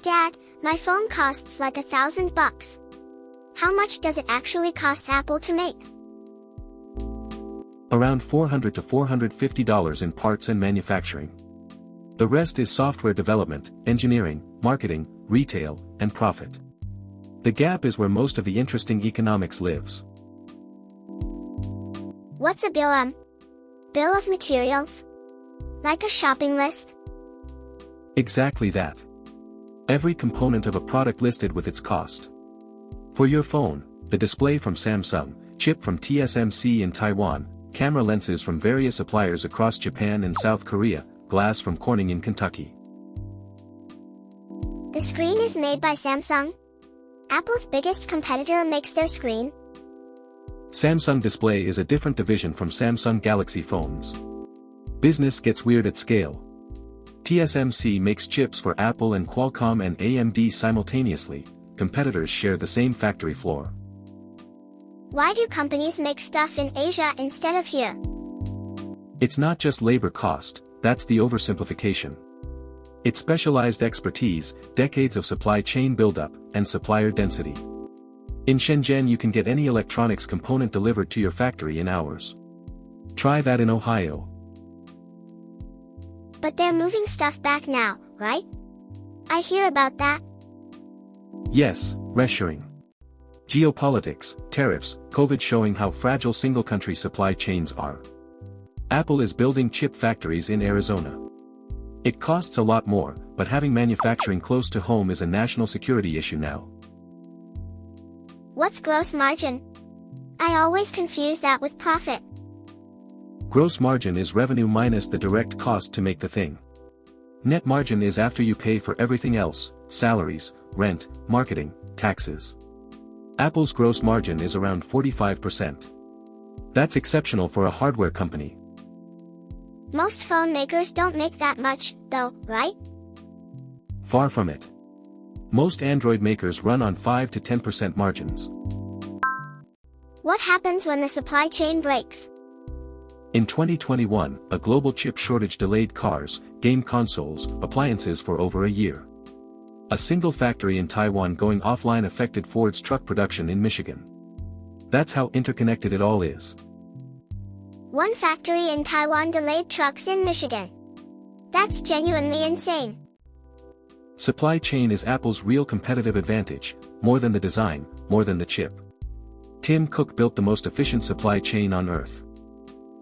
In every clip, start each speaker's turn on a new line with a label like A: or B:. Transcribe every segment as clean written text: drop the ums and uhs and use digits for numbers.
A: Dad, my phone costs like $1,000. How much does it actually cost Apple to make?
B: Around $400 to $450 in parts and manufacturing. The rest is software development, engineering, marketing, retail, and profit. The gap is where most of the interesting economics lives.
A: What's a bill? Bill of materials? Like a shopping list?
B: Exactly that. Every component of a product listed with its cost. For your phone, the display from Samsung, chip from TSMC in Taiwan, camera lenses from various suppliers across Japan and South Korea, glass from Corning in Kentucky.
A: The screen is made by Samsung? Apple's biggest competitor makes their screen?
B: Samsung Display is a different division from Samsung Galaxy phones. Business gets weird at scale. TSMC makes chips for Apple and Qualcomm and AMD simultaneously. Competitors share the same factory floor.
A: Why do companies make stuff in Asia instead of here?
B: It's not just labor cost, that's the oversimplification. It's specialized expertise, decades of supply chain buildup, and supplier density. In Shenzhen you can get any electronics component delivered to your factory in hours. Try that in Ohio.
A: But they're moving stuff back now, right? I hear about that.
B: Yes, reshoring. Geopolitics, tariffs, COVID showing how fragile single-country supply chains are. Apple is building chip factories in Arizona. It costs a lot more, but having manufacturing close to home is a national security issue now.
A: What's gross margin? I always confuse that with profit.
B: Gross margin is revenue minus the direct cost to make the thing. Net margin is after you pay for everything else, salaries, rent, marketing, taxes. Apple's gross margin is around 45%. That's exceptional for a hardware company.
A: Most phone makers don't make that much, though, right?
B: Far from it. Most Android makers run on 5 to 10% margins.
A: What happens when the supply chain breaks?
B: In 2021, a global chip shortage delayed cars, game consoles, appliances for over a year. A single factory in Taiwan going offline affected Ford's truck production in Michigan. That's how interconnected it all is.
A: One factory in Taiwan delayed trucks in Michigan. That's genuinely insane.
B: Supply chain is Apple's real competitive advantage, more than the design, more than the chip. Tim Cook built the most efficient supply chain on Earth.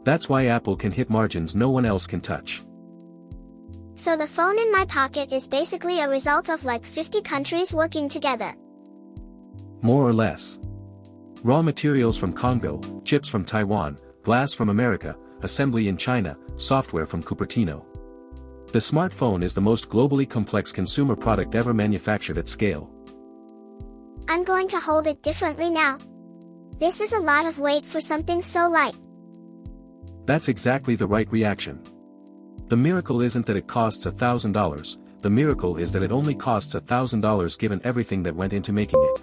B: That's why Apple can hit margins no one else can touch.
A: So the phone in my pocket is basically a result of like 50 countries working together.
B: More or less. Raw materials from Congo, chips from Taiwan, glass from America, assembly in China, software from Cupertino. The smartphone is the most globally complex consumer product ever manufactured at scale.
A: I'm going to hold it differently now. This is a lot of weight for something so light.
B: That's exactly the right reaction. The miracle isn't that it costs $1,000, the miracle is that it only costs $1,000 given everything that went into making it.